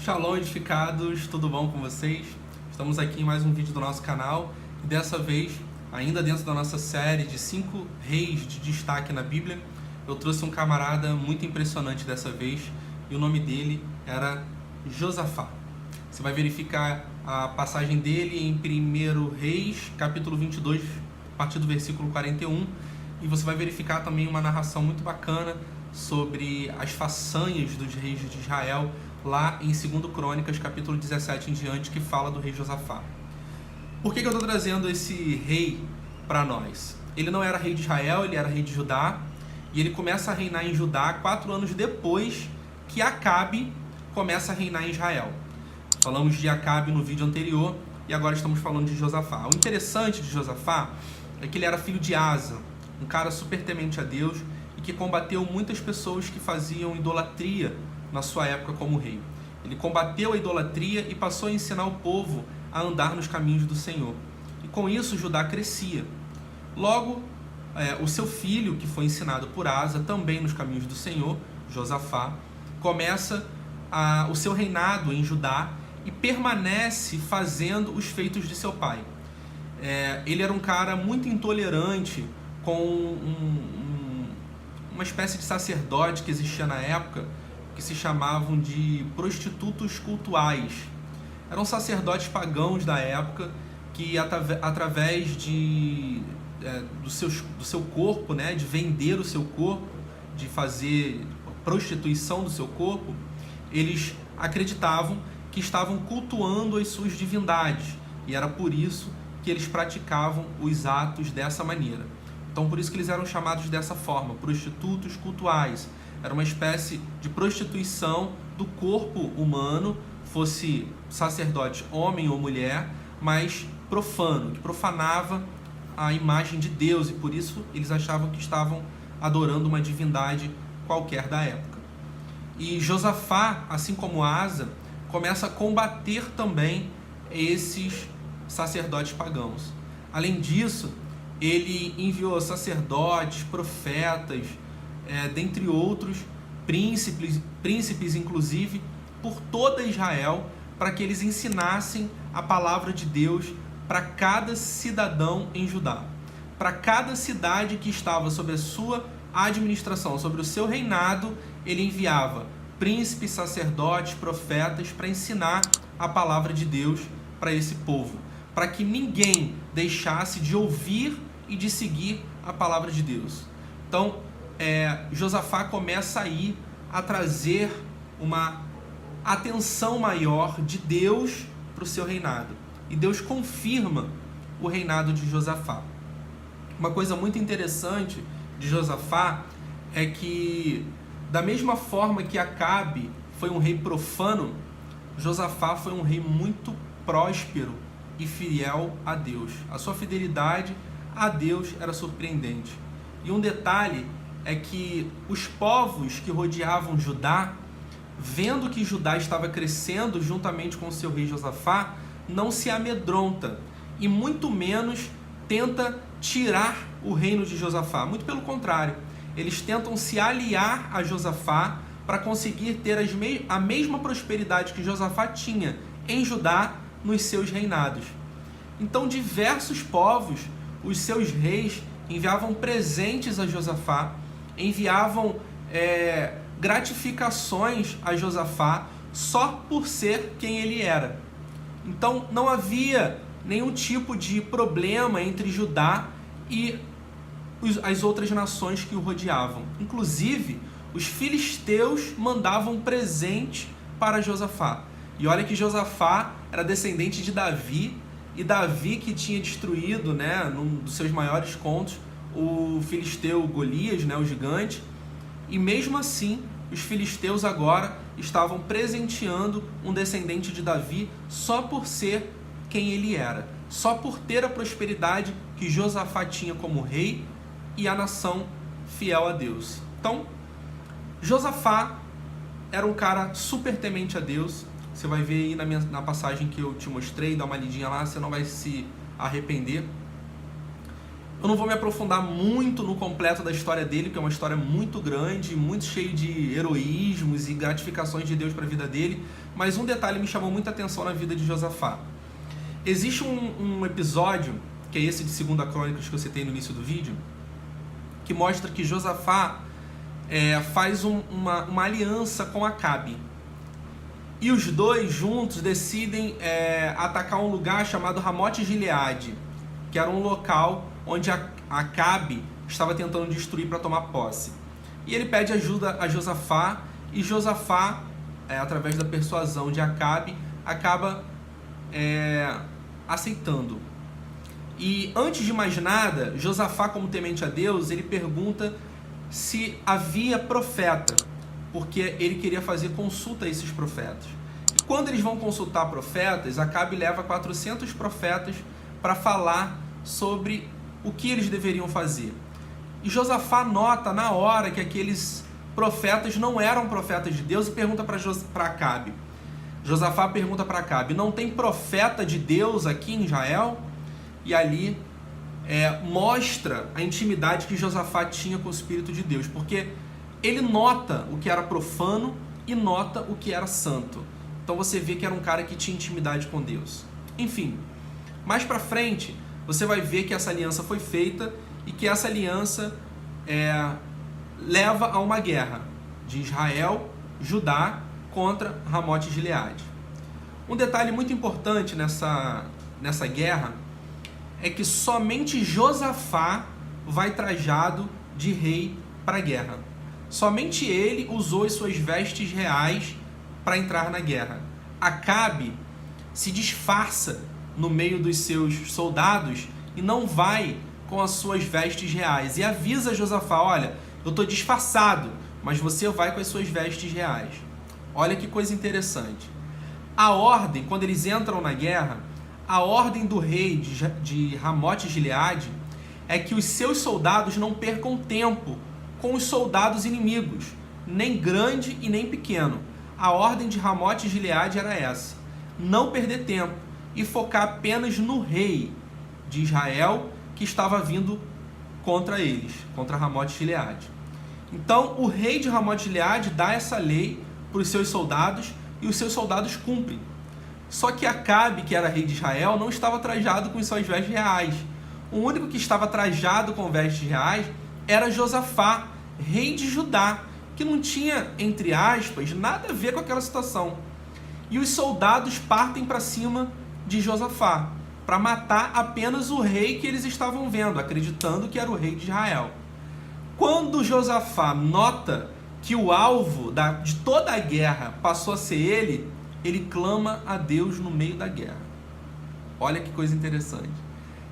Shalom, edificados, tudo bom com vocês? Estamos aqui em mais um vídeo do nosso canal e dessa vez, ainda dentro da nossa série de 5 reis de destaque na Bíblia, eu trouxe um camarada muito impressionante dessa vez e o nome dele era Josafá. Você vai verificar a passagem dele em 1 Reis, capítulo 22, a partir do versículo 41, e você vai verificar também uma narração muito bacana sobre as façanhas dos reis de Israel, lá em 2 Crônicas, capítulo 17 em diante, que fala do rei Josafá. Por que eu estou trazendo esse rei para nós? Ele não era rei de Israel, ele era rei de Judá, e ele começa a reinar em Judá 4 anos depois que Acabe começa a reinar em Israel. Falamos de Acabe no vídeo anterior, e agora estamos falando de Josafá. O interessante de Josafá é que ele era filho de Asa, um cara super temente a Deus, e que combateu muitas pessoas que faziam idolatria na sua época como rei. Ele combateu a idolatria e passou a ensinar o povo a andar nos caminhos do Senhor. E com isso Judá crescia. Logo, o seu filho, que foi ensinado por Asa, também nos caminhos do Senhor, Josafá, começa o seu reinado em Judá e permanece fazendo os feitos de seu pai. Ele era um cara muito intolerante com uma espécie de sacerdote que existia na época, que se chamavam de prostitutos cultuais. Eram sacerdotes pagãos da época que, através do seu corpo, né, de vender o seu corpo, de fazer prostituição do seu corpo, eles acreditavam que estavam cultuando as suas divindades, e era por isso que eles praticavam os atos dessa maneira. Então, por isso que eles eram chamados dessa forma, prostitutos cultuais. Era uma espécie de prostituição do corpo humano, fosse sacerdote homem ou mulher, mas profano, que profanava a imagem de Deus, e por isso eles achavam que estavam adorando uma divindade qualquer da época. E Josafá, assim como Asa, começa a combater também esses sacerdotes pagãos. Além disso, ele enviou sacerdotes, profetas, dentre outros, príncipes inclusive, por toda Israel, para que eles ensinassem a palavra de Deus para cada cidadão em Judá. Para cada cidade que estava sob a sua administração, sobre o seu reinado, ele enviava príncipes, sacerdotes, profetas para ensinar a palavra de Deus para esse povo, para que ninguém deixasse de ouvir e de seguir a palavra de Deus. Então, Josafá começa aí a trazer uma atenção maior de Deus para o seu reinado. E Deus confirma o reinado de Josafá. Uma coisa muito interessante de Josafá é que, da mesma forma que Acabe foi um rei profano, Josafá foi um rei muito próspero e fiel a Deus. A sua fidelidade a Deus era surpreendente. E um detalhe é que os povos que rodeavam Judá, vendo que Judá estava crescendo juntamente com o seu rei Josafá, não se amedronta e muito menos tenta tirar o reino de Josafá. Muito pelo contrário, eles tentam se aliar a Josafá para conseguir ter a mesma prosperidade que Josafá tinha em Judá nos seus reinados. Então, diversos povos, os seus reis, enviavam presentes a Josafá, enviavam gratificações a Josafá só por ser quem ele era. Então não havia nenhum tipo de problema entre Judá e as outras nações que o rodeavam. Inclusive, os filisteus mandavam presente para Josafá. E olha que Josafá era descendente de Davi, e Davi que tinha destruído, num dos seus maiores contos, o filisteu Golias, o gigante, e mesmo assim os filisteus agora estavam presenteando um descendente de Davi só por ser quem ele era, só por ter a prosperidade que Josafá tinha como rei e a nação fiel a Deus. Então, Josafá era um cara super temente a Deus. Você vai ver aí na passagem que eu te mostrei, dá uma lidinha lá, você não vai se arrepender. Eu não vou me aprofundar muito no completo da história dele, que é uma história muito grande, muito cheia de heroísmos e gratificações de Deus para a vida dele, mas um detalhe me chamou muita atenção na vida de Josafá. Existe um episódio, que é esse de 2 Crônicas que eu citei no início do vídeo, que mostra que Josafá faz uma aliança com Acabe. E os dois juntos decidem atacar um lugar chamado Ramote-Gileade, que era um local onde Acabe estava tentando destruir para tomar posse. E ele pede ajuda a Josafá, e Josafá, através da persuasão de Acabe, acaba aceitando. E antes de mais nada, Josafá, como temente a Deus, ele pergunta se havia profeta, porque ele queria fazer consulta a esses profetas. E quando eles vão consultar profetas, Acabe leva 400 profetas para falar sobre o que eles deveriam fazer. E Josafá nota na hora que aqueles profetas não eram profetas de Deus e pergunta para Acabe. Josafá pergunta para Acabe: não tem profeta de Deus aqui em Israel? E ali mostra a intimidade que Josafá tinha com o Espírito de Deus, porque ele nota o que era profano e nota o que era santo. Então você vê que era um cara que tinha intimidade com Deus. Enfim, mais para frente você vai ver que essa aliança foi feita e que essa aliança leva a uma guerra de Israel, Judá contra Ramote-Gileade. Um detalhe muito importante nessa guerra é que somente Josafá vai trajado de rei para a guerra. Somente ele usou as suas vestes reais para entrar na guerra. Acabe se disfarça no meio dos seus soldados e não vai com as suas vestes reais. E avisa Josafá: olha, eu estou disfarçado, mas você vai com as suas vestes reais. Olha que coisa interessante. A ordem, quando eles entram na guerra, a ordem do rei de Ramote-Gileade é que os seus soldados não percam tempo com os soldados inimigos, nem grande e nem pequeno. A ordem de Ramote-Gileade era essa: não perder tempo e focar apenas no rei de Israel que estava vindo contra eles, contra Ramote-Gileade. Então o rei de Ramote-Gileade dá essa lei para os seus soldados e os seus soldados cumprem. Só que Acabe, que era rei de Israel, não estava trajado com suas vestes reais. O único que estava trajado com vestes reais era Josafá, rei de Judá, que não tinha, entre aspas, nada a ver com aquela situação. E os soldados partem para cima de Josafá, para matar apenas o rei que eles estavam vendo, acreditando que era o rei de Israel. Quando Josafá nota que o alvo de toda a guerra passou a ser ele clama a Deus no meio da guerra. Olha que coisa interessante.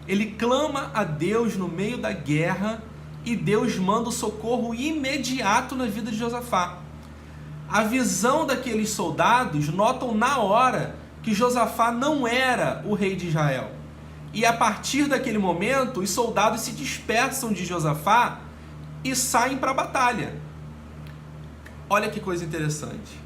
Ele clama a Deus no meio da guerra e Deus manda o socorro imediato na vida de Josafá. A visão daqueles soldados notam na hora que Josafá não era o rei de Israel. E a partir daquele momento, os soldados se dispersam de Josafá e saem para a batalha. Olha que coisa interessante.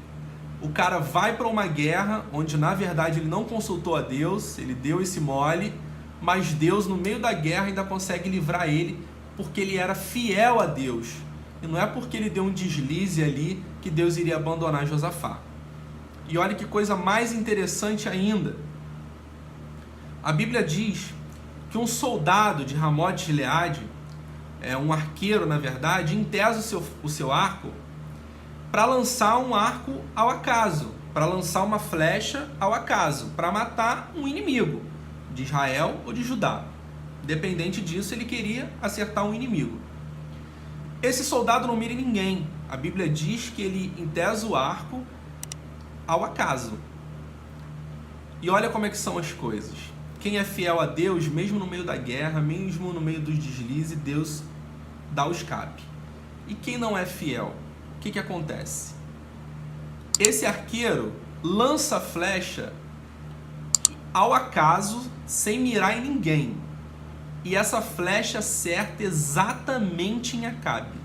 O cara vai para uma guerra onde na verdade ele não consultou a Deus, ele deu esse mole, mas Deus no meio da guerra ainda consegue livrar ele porque ele era fiel a Deus. E não é porque ele deu um deslize ali que Deus iria abandonar Josafá. E olha que coisa mais interessante ainda. A Bíblia diz que um soldado de Ramote-Gileade, um arqueiro na verdade, entesa o seu arco para lançar um arco ao acaso, para lançar uma flecha ao acaso, para matar um inimigo de Israel ou de Judá. Independente disso, ele queria acertar um inimigo. Esse soldado não mira em ninguém. A Bíblia diz que ele entesa o arco ao acaso. E olha como é que são as coisas. Quem é fiel a Deus, mesmo no meio da guerra, mesmo no meio dos deslizes, Deus dá o escape. E quem não é fiel, o que acontece? Esse arqueiro lança a flecha ao acaso, sem mirar em ninguém. E essa flecha acerta exatamente em Acabe.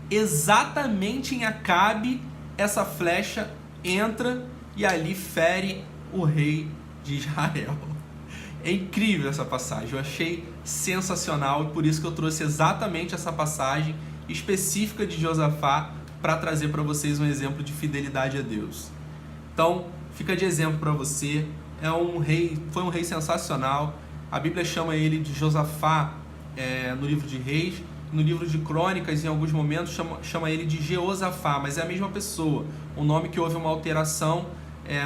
Exatamente em Acabe, essa flecha entra e ali fere o rei de Israel. É incrível essa passagem, eu achei sensacional e por isso que eu trouxe exatamente essa passagem específica de Josafá para trazer para vocês um exemplo de fidelidade a Deus. Então, fica de exemplo para você, foi um rei sensacional, a Bíblia chama ele de Josafá no livro de Reis, no livro de Crônicas, em alguns momentos, chama ele de Jeosafá, mas é a mesma pessoa, um nome que houve uma alteração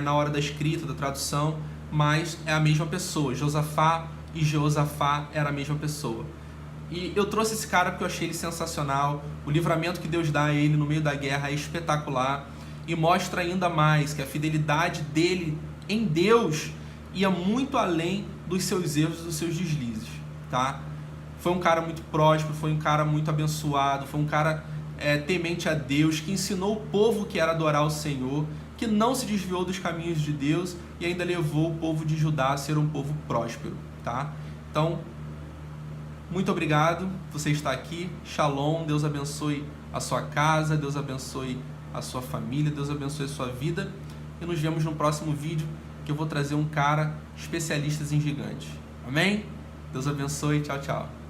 na hora da escrita, da tradução, mas é a mesma pessoa. Josafá e Jeosafá era a mesma pessoa. E eu trouxe esse cara porque eu achei ele sensacional. O livramento que Deus dá a ele no meio da guerra é espetacular e mostra ainda mais que a fidelidade dele em Deus ia muito além dos seus erros e dos seus deslizes, tá? Foi um cara muito próspero, foi um cara muito abençoado, foi um cara temente a Deus, que ensinou o povo que era adorar o Senhor, que não se desviou dos caminhos de Deus e ainda levou o povo de Judá a ser um povo próspero, tá? Então, muito obrigado por você estar aqui. Shalom, Deus abençoe a sua casa, Deus abençoe a sua família, Deus abençoe a sua vida. E nos vemos no próximo vídeo, que eu vou trazer um cara especialista em gigantes. Amém? Deus abençoe, tchau, tchau.